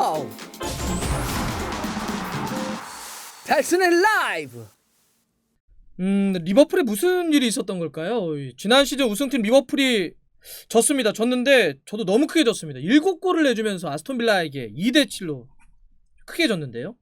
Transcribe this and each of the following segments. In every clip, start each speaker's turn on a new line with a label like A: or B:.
A: 고! 달슨의 라이브! 리버풀에 무슨 일이 있었던 걸까요? 지난 시즌 우승팀 리버풀이 졌습니다. 졌는데 저도 너무 크게 졌습니다. 7골을 내주면서 아스톤빌라에게 2대7로 크게 졌는데요.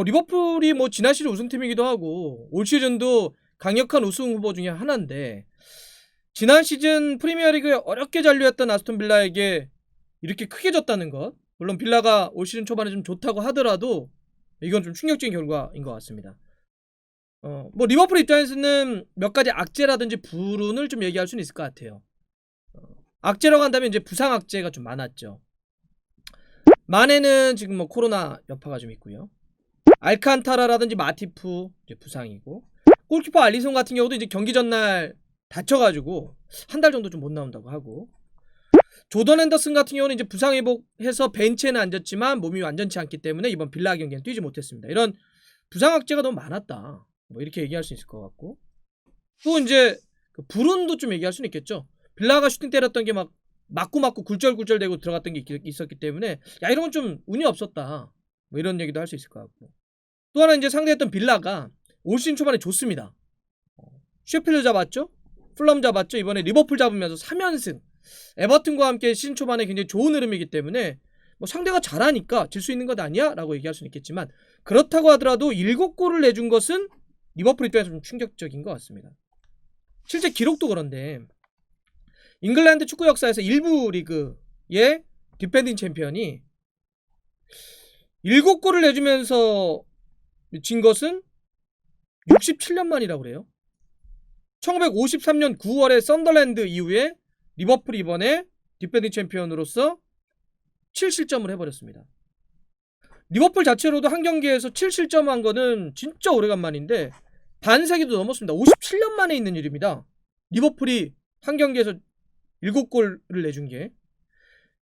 A: 리버풀이 뭐 지난 시즌 우승팀이기도 하고 올 시즌도 강력한 우승 후보 중에 하나인데, 지난 시즌 프리미어리그에 어렵게 잔류했던 아스톤빌라에게 이렇게 크게 졌다는 것, 물론 빌라가 올 시즌 초반에 좀 좋다고 하더라도 이건 좀 충격적인 결과인 것 같습니다. 뭐 리버풀 입장에서는 몇 가지 악재라든지 불운을 좀 얘기할 수는 있을 것 같아요. 악재라고 한다면 이제 부상 악재가 좀 많았죠. 마네는 지금 뭐 코로나 여파가 좀 있고요. 알칸타라라든지 마티프 이제 부상이고, 골키퍼 알리송 같은 경우도 이제 경기 전날 다쳐가지고 한 달 정도 좀 못 나온다고 하고, 조던 앤더슨 같은 경우는 이제 부상 회복해서 벤치에는 앉았지만 몸이 완전치 않기 때문에 이번 빌라 경기는 뛰지 못했습니다. 이런 부상 악재가 너무 많았다, 뭐 이렇게 얘기할 수 있을 것 같고, 또 이제 그 불운도 좀 얘기할 수는 있겠죠. 빌라가 슈팅 때렸던 게 막 맞고 굴절굴절 되고 들어갔던 게 있었기 때문에 야, 이런 건 좀 운이 없었다, 뭐 이런 얘기도 할 수 있을 것 같고, 또 하나 이제 상대했던 빌라가 올 시즌 초반에 좋습니다. 셰필드 잡았죠, 풀럼 잡았죠, 이번에 리버풀 잡으면서 3연승, 에버튼과 함께 시즌 초반에 굉장히 좋은 흐름이기 때문에 뭐 상대가 잘하니까 질 수 있는 것 아니야? 라고 얘기할 수는 있겠지만, 그렇다고 하더라도 7골을 내준 것은 리버풀 입장에서 좀 충격적인 것 같습니다. 실제 기록도 그런데 잉글랜드 축구 역사에서 1부 리그의 디펜딩 챔피언이 7골을 내주면서 진 것은 67년 만이라고 그래요. 1953년 9월에 썬더랜드 이후에 리버풀이 이번에 디펜딩 챔피언으로서 7실점을 해버렸습니다. 리버풀 자체로도 한 경기에서 7실점 한 거는 진짜 오래간만인데 반세기도 넘었습니다. 57년 만에 있는 일입니다. 리버풀이 한 경기에서 7골을 내준 게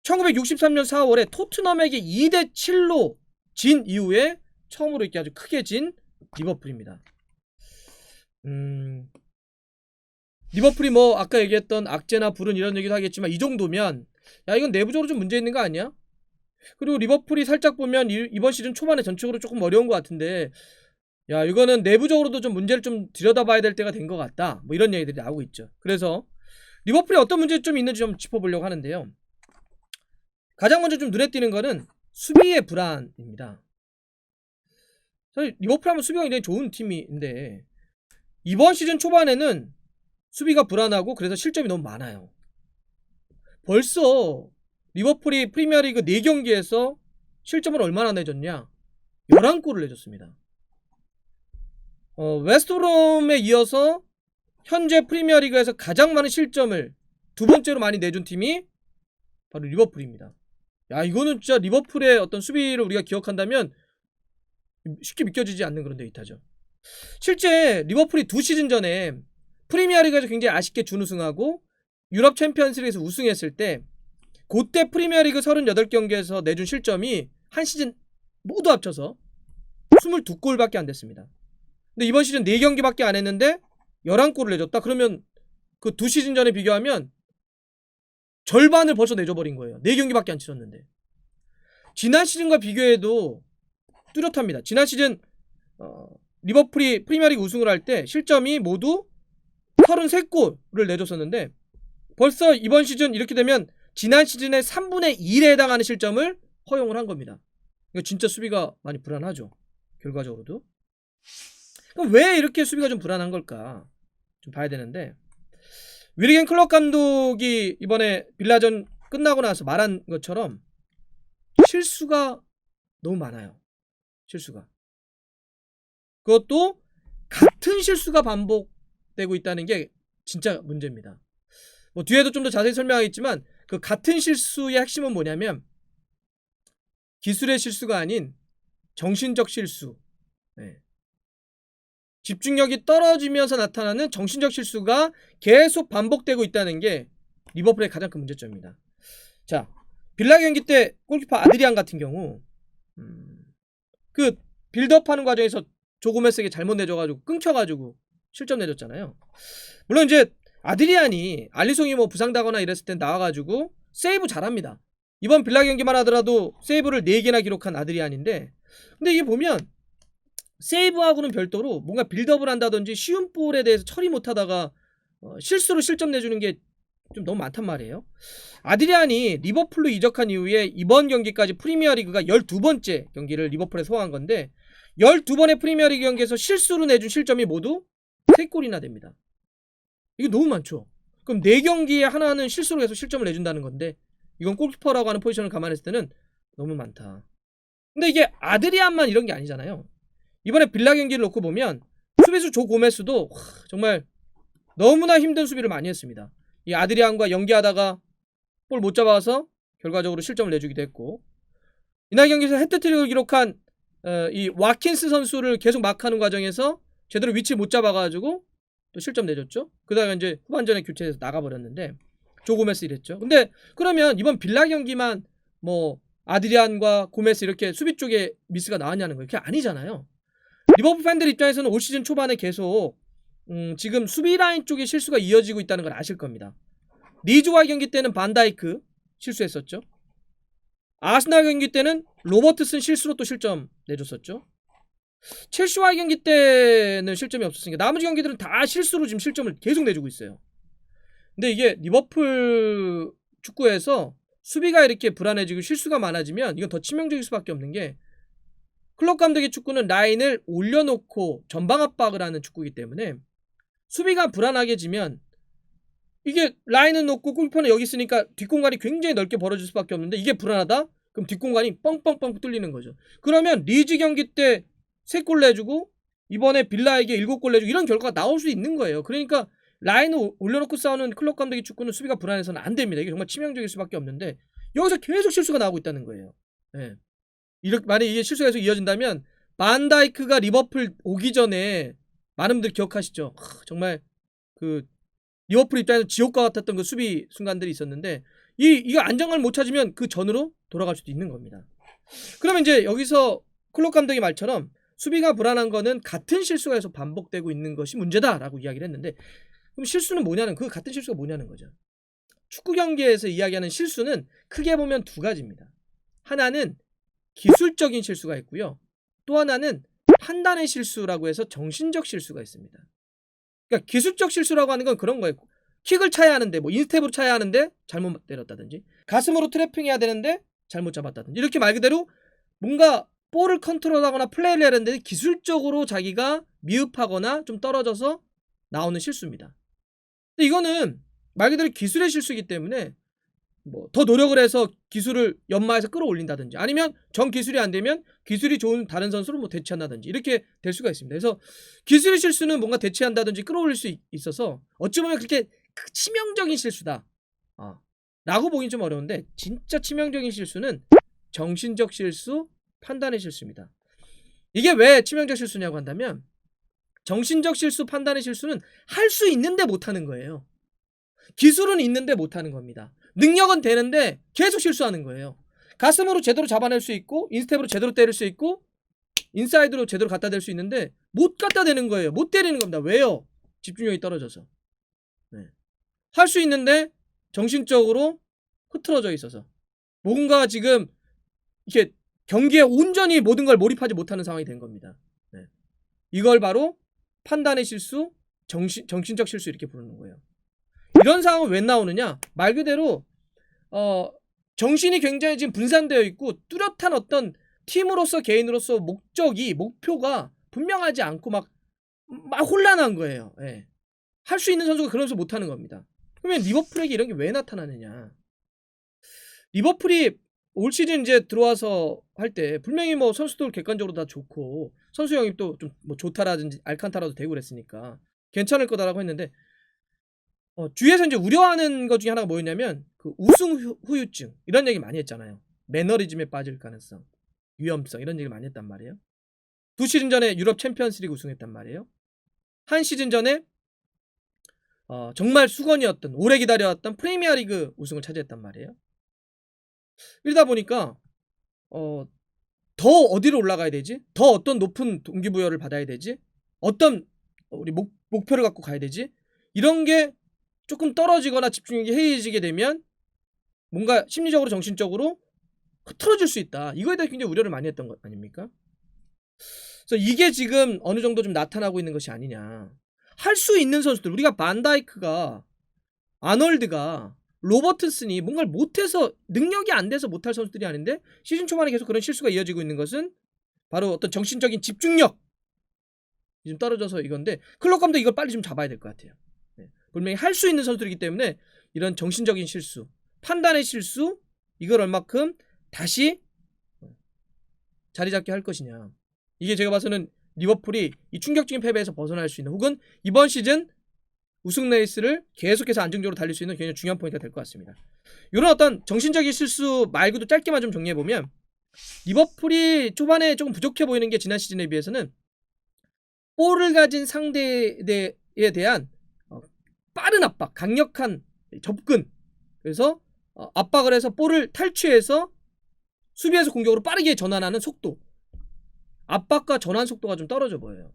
A: 1963년 4월에 토트넘에게 2대7로 진 이후에 처음으로 이렇게 아주 크게 진 리버풀입니다. 리버풀이 뭐 아까 얘기했던 악재나 불운 이런 얘기도 하겠지만, 이 정도면 야, 이건 내부적으로 좀 문제 있는 거 아니야? 그리고 리버풀이 살짝 보면 이번 시즌 초반에 전적으로 조금 어려운 것 같은데, 야, 이거는 내부적으로도 좀 문제를 좀 들여다봐야 될 때가 된 것 같다, 뭐 이런 얘기들이 나오고 있죠. 그래서 리버풀이 어떤 문제점이 좀 있는지 좀 짚어보려고 하는데요. 가장 먼저 좀 눈에 띄는 거는 수비의 불안입니다. 사실 리버풀 하면 수비가 굉장히 좋은 팀인데 이번 시즌 초반에는 수비가 불안하고 그래서 실점이 너무 많아요. 벌써 리버풀이 프리미어리그 4경기에서 실점을 얼마나 내줬냐? 11골을 내줬습니다. 웨스트브롬에 이어서 현재 프리미어리그에서 가장 많은 실점을 두 번째로 많이 내준 팀이 바로 리버풀입니다. 야, 이거는 진짜 리버풀의 어떤 수비를 우리가 기억한다면 쉽게 믿겨지지 않는 그런 데이터죠. 실제 리버풀이 2시즌 전에 프리미어리그에서 굉장히 아쉽게 준우승하고 유럽 챔피언스리그에서 우승했을 때, 그때 프리미어리그 38경기에서 내준 실점이 한 시즌 모두 합쳐서 22골밖에 안 됐습니다. 근데 이번 시즌 4경기밖에 안 했는데 11골을 내줬다? 그러면 그 2시즌 전에 비교하면 절반을 벌써 내줘버린 거예요. 4경기밖에 안 치렀는데. 지난 시즌과 비교해도 뚜렷합니다. 지난 시즌 리버풀이 프리미어리그 우승을 할 때 실점이 모두 33골을 내줬었는데, 벌써 이번 시즌 이렇게 되면 지난 시즌의 3분의 1에 해당하는 실점을 허용을 한 겁니다. 이거 진짜 수비가 많이 불안하죠, 결과적으로도. 그럼 왜 이렇게 수비가 좀 불안한 걸까 좀 봐야 되는데, 위리겐 클럽 감독이 이번에 빌라전 끝나고 나서 말한 것처럼 실수가 너무 많아요. 실수가. 그것도 같은 실수가 반복되고 있다는 게 진짜 문제입니다. 뭐 뒤에도 좀 더 자세히 설명하겠지만, 그 같은 실수의 핵심은 뭐냐면 기술의 실수가 아닌 정신적 실수. 네. 집중력이 떨어지면서 나타나는 정신적 실수가 계속 반복되고 있다는 게 리버풀의 가장 큰 문제점입니다. 자, 빌라 경기 때 골키퍼 아드리안 같은 경우 그 빌드업하는 과정에서 조고메스에게 잘못 내줘가지고 끊겨가지고 실점 내줬잖아요. 물론 이제 아드리안이 알리송이 뭐 부상당거나 이랬을 땐 나와가지고 세이브 잘합니다. 이번 빌라 경기만 하더라도 세이브를 4개나 기록한 아드리안인데, 근데 이게 보면 세이브하고는 별도로 뭔가 빌드업을 한다든지 쉬운 볼에 대해서 처리 못하다가 실수로 실점 내주는 게 좀 너무 많단 말이에요. 아드리안이 리버풀로 이적한 이후에 이번 경기까지 프리미어리그가 12번째 경기를 리버풀에 소화한 건데, 12번의 프리미어리그 경기에서 실수로 내준 실점이 모두 3골이나 됩니다. 이게 너무 많죠. 그럼 4경기에 하나는 실수로 해서 실점을 내준다는 건데, 이건 골키퍼라고 하는 포지션을 감안했을 때는 너무 많다. 근데 이게 아드리안만 이런 게 아니잖아요. 이번에 빌라 경기를 놓고 보면 수비수 조 고메스도 정말 너무나 힘든 수비를 많이 했습니다. 이 아드리안과 연기하다가 볼 못 잡아서 결과적으로 실점을 내주기도 했고, 이날 경기에서 해트트릭을 기록한 이 와킨스 선수를 계속 마크하는 과정에서 제대로 위치 못 잡아가지고 또 실점 내줬죠. 그 다음에 이제 후반전에 교체해서 나가버렸는데, 조 고메스 이랬죠. 근데 그러면 이번 빌라 경기만 뭐 아드리안과 고메스 이렇게 수비 쪽에 미스가 나왔냐는 거예요. 그게 아니잖아요. 리버풀 팬들 입장에서는 올 시즌 초반에 계속 지금 수비 라인 쪽에 실수가 이어지고 있다는 걸 아실 겁니다. 리즈와의 경기 때는 반다이크 실수했었죠. 아스날 경기 때는 로버트슨 실수로 또 실점 내줬었죠. 첼시와의 경기 때는 실점이 없었으니까 나머지 경기들은 다 실수로 지금 실점을 계속 내주고 있어요. 근데 이게 리버풀 축구에서 수비가 이렇게 불안해지고 실수가 많아지면 이건 더 치명적일 수밖에 없는 게, 클럽 감독의 축구는 라인을 올려놓고 전방 압박을 하는 축구이기 때문에 수비가 불안하게 지면 이게 라인은 높고 골키퍼는 여기 있으니까 뒷공간이 굉장히 넓게 벌어질 수밖에 없는데, 이게 불안하다? 그럼 뒷공간이 뻥뻥뻥 뚫리는 거죠. 그러면 리즈 경기 때 3골 내주고 이번에 빌라에게 7골 내주고 이런 결과가 나올 수 있는 거예요. 그러니까 라인을 올려놓고 싸우는 클럽 감독의 축구는 수비가 불안해서는 안 됩니다. 이게 정말 치명적일 수밖에 없는데 여기서 계속 실수가 나오고 있다는 거예요. 네. 이렇게 만약에 이게 실수가 계속 이어진다면 반다이크가 리버풀 오기 전에 많은 분들 기억하시죠? 정말 그 리버풀 입장에서 지옥과 같았던 그 수비 순간들이 있었는데, 이거 안정감을 못 찾으면 그 전으로 돌아갈 수도 있는 겁니다. 그러면 이제 여기서 클럽 감독의 말처럼 수비가 불안한 거는 같은 실수가 계속 반복되고 있는 것이 문제다라고 이야기를 했는데, 그럼 실수는 뭐냐는, 그 같은 실수가 뭐냐는 거죠. 축구 경기에서 이야기하는 실수는 크게 보면 2가지입니다. 하나는 기술적인 실수가 있고요. 또 하나는 판단의 실수라고 해서 정신적 실수가 있습니다. 그러니까 기술적 실수라고 하는 건 그런 거예요. 킥을 차야 하는데 뭐 인스텝으로 차야 하는데 잘못 때렸다든지, 가슴으로 트래핑해야 되는데 잘못 잡았다든지, 이렇게 말 그대로 뭔가 볼을 컨트롤하거나 플레이를 해야 되는데 기술적으로 자기가 미흡하거나 좀 떨어져서 나오는 실수입니다. 근데 이거는 말 그대로 기술의 실수이기 때문에 뭐 더 노력을 해서 기술을 연마해서 끌어올린다든지, 아니면 정 기술이 안 되면 기술이 좋은 다른 선수를 뭐 대체한다든지 이렇게 될 수가 있습니다. 그래서 기술의 실수는 뭔가 대체한다든지 끌어올릴 수 있어서 어찌 보면 그렇게 치명적인 실수다 라고 보긴 좀 어려운데, 진짜 치명적인 실수는 정신적 실수, 판단의 실수입니다. 이게 왜 치명적 실수냐고 한다면, 정신적 실수, 판단의 실수는 할 수 있는데 못하는 거예요. 기술은 있는데 못하는 겁니다. 능력은 되는데 계속 실수하는 거예요. 가슴으로 제대로 잡아낼 수 있고 인스텝으로 제대로 때릴 수 있고 인사이드로 제대로 갖다 댈 수 있는데 못 갖다 대는 거예요. 못 때리는 겁니다. 왜요? 집중력이 떨어져서. 네. 할 수 있는데 정신적으로 흐트러져 있어서 뭔가 지금 이렇게 경기에 온전히 모든 걸 몰입하지 못하는 상황이 된 겁니다. 네. 이걸 바로 판단의 실수, 정신적 실수 이렇게 부르는 거예요. 이런 상황은 왜 나오느냐? 말 그대로 정신이 굉장히 지금 분산되어 있고 뚜렷한 어떤 팀으로서 개인으로서 목표가 분명하지 않고 막 혼란한 거예요. 예. 할 수 있는 선수가 그러면서 못하는 겁니다. 그러면 리버풀에게 이런 게 왜 나타나느냐? 리버풀이 올 시즌 이제 들어와서 할 때 분명히 뭐 선수들 객관적으로 다 좋고 선수 영입도 좀 뭐 좋다라든지 알칸타라도 되고 그랬으니까 괜찮을 거다라고 했는데, 주위에서 이제 우려하는 것 중에 하나가 뭐였냐면 그 우승 후유증 이런 얘기 많이 했잖아요. 매너리즘에 빠질 가능성, 위험성 이런 얘기를 많이 했단 말이에요. 2시즌 전에 유럽 챔피언스리그 우승했단 말이에요. 1시즌 전에 정말 수건이었던, 오래 기다려왔던 프리미어리그 우승을 차지했단 말이에요. 이러다 보니까 더 어디로 올라가야 되지? 더 어떤 높은 동기부여를 받아야 되지? 어떤 우리 목표를 갖고 가야 되지? 이런 게 조금 떨어지거나 집중력이 해이해지게 되면 뭔가 심리적으로 정신적으로 흐트러질 수 있다. 이거에 대해 굉장히 우려를 많이 했던 것 아닙니까? 그래서 이게 지금 어느 정도 좀 나타나고 있는 것이 아니냐. 할 수 있는 선수들, 우리가 반다이크가, 아놀드가, 로버트슨이 뭔가를 못해서, 능력이 안 돼서 못할 선수들이 아닌데 시즌 초반에 계속 그런 실수가 이어지고 있는 것은 바로 어떤 정신적인 집중력이 좀 떨어져서 이건데, 클럽 감독 이걸 빨리 좀 잡아야 될 것 같아요. 네. 분명히 할 수 있는 선수들이기 때문에 이런 정신적인 실수, 판단의 실수, 이걸 얼마큼 다시 자리 잡게 할 것이냐. 이게 제가 봐서는 리버풀이 이 충격적인 패배에서 벗어날 수 있는, 혹은 이번 시즌 우승 레이스를 계속해서 안정적으로 달릴 수 있는 굉장히 중요한 포인트가 될 것 같습니다. 이런 어떤 정신적인 실수 말고도 짧게만 좀 정리해보면, 리버풀이 초반에 조금 부족해 보이는 게 지난 시즌에 비해서는 볼을 가진 상대에 대한 빠른 압박, 강력한 접근, 그래서 압박을 해서 볼을 탈취해서 수비에서 공격으로 빠르게 전환하는 속도, 압박과 전환 속도가 좀 떨어져 보여요.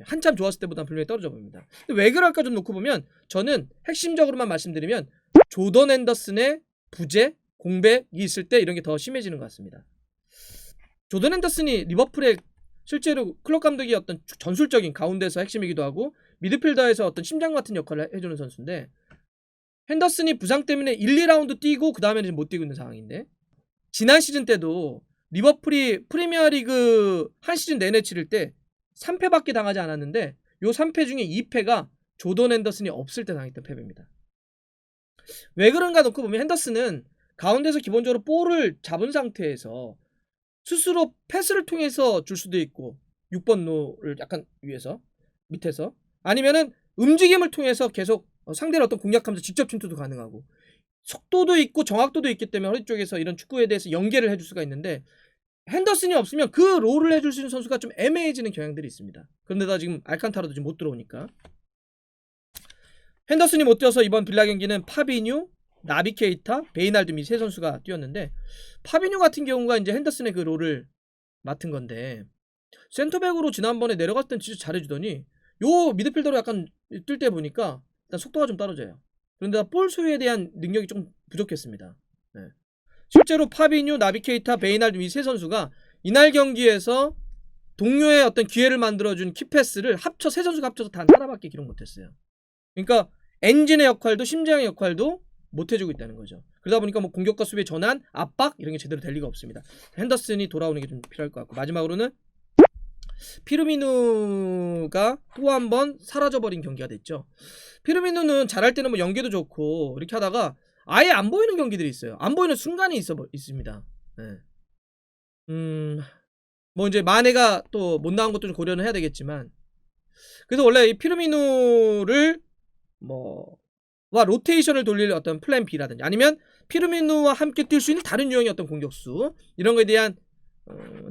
A: 한참 좋았을 때보다는 분명히 떨어져 보입니다. 근데 왜 그럴까 좀 놓고 보면, 저는 핵심적으로만 말씀드리면 조던 앤더슨의 부재, 공백이 있을 때 이런 게 더 심해지는 것 같습니다. 조던 앤더슨이 리버풀의 실제로 클럽 감독이 어떤 전술적인 가운데서 핵심이기도 하고 미드필더에서 어떤 심장 같은 역할을 해주는 선수인데, 핸더슨이 부상 때문에 1, 2라운드 뛰고 그 다음에는 못 뛰고 있는 상황인데, 지난 시즌 때도 리버풀이 프리미어리그 한 시즌 내내 치를 때 3패밖에 당하지 않았는데, 요 3패 중에 2패가 조던 핸더슨이 없을 때 당했던 패배입니다. 왜 그런가 놓고 보면, 핸더슨은 가운데서 기본적으로 볼을 잡은 상태에서 스스로 패스를 통해서 줄 수도 있고, 6번 노를 약간 위에서 밑에서, 아니면은 움직임을 통해서 계속 상대를 어떤 공략하면서 직접 침투도 가능하고, 속도도 있고 정확도도 있기 때문에 허리 쪽에서 이런 축구에 대해서 연계를 해줄 수가 있는데, 핸더슨이 없으면 그 롤을 해줄 수 있는 선수가 좀 애매해지는 경향들이 있습니다. 그런데다 지금 알칸타라도 지금 못 들어오니까, 핸더슨이 못 뛰어서 이번 빌라 경기는 파비뉴, 나비 케이타, 베이날둠 이 세 선수가 뛰었는데, 파비뉴 같은 경우가 이제 핸더슨의 그 롤을 맡은 건데, 센터백으로 지난번에 내려갔을 땐 진짜 잘해주더니 요 미드필더로 약간 뛸 때 보니까 일단 속도가 좀 떨어져요. 그런데 볼 소유에 대한 능력이 좀 부족했습니다. 네. 실제로 파비뉴, 나비 케이타, 베이날둠 이 세 선수가 이날 경기에서 동료의 어떤 기회를 만들어준 키패스를 세 선수가 합쳐서 단 하나밖에 기록 못했어요. 그러니까 엔진의 역할도 심장의 역할도 못해주고 있다는 거죠. 그러다 보니까 뭐 공격과 수비의 전환, 압박 이런 게 제대로 될 리가 없습니다. 핸더슨이 돌아오는 게 좀 필요할 것 같고, 마지막으로는 피르미누가 또 한 번 사라져버린 경기가 됐죠. 피르미누는 잘할 때는 뭐 연계도 좋고 이렇게 하다가 아예 안 보이는 경기들이 있어요. 안 보이는 순간이 있습니다. 네. 뭐 이제 마네가 또 못 나온 것도 좀 고려는 해야 되겠지만, 그래서 원래 이 피르미누를 와 로테이션을 돌릴 어떤 플랜 B라든지, 아니면 피르미누와 함께 뛸 수 있는 다른 유형의 어떤 공격수, 이런 거에 대한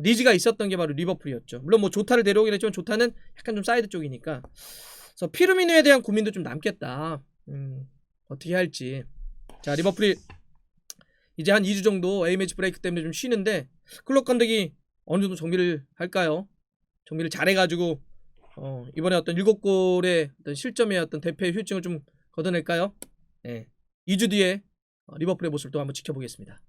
A: 니즈가 있었던 게 바로 리버풀이었죠. 물론 뭐 조타를 데려오긴 했지만 조타는 약간 좀 사이드 쪽이니까. 그래서 피르미누에 대한 고민도 좀 남겠다. 어떻게 할지. 자, 리버풀이 이제 한 2주 정도 A매치 브레이크 때문에 좀 쉬는데, 클럽 감독이 어느 정도 정비를 할까요? 정비를 잘해가지고 이번에 어떤 7골의 어떤 실점의 어떤 대패의 후유증을 좀 걷어낼까요? 네. 2주 뒤에 리버풀의 모습을 또 한번 지켜보겠습니다.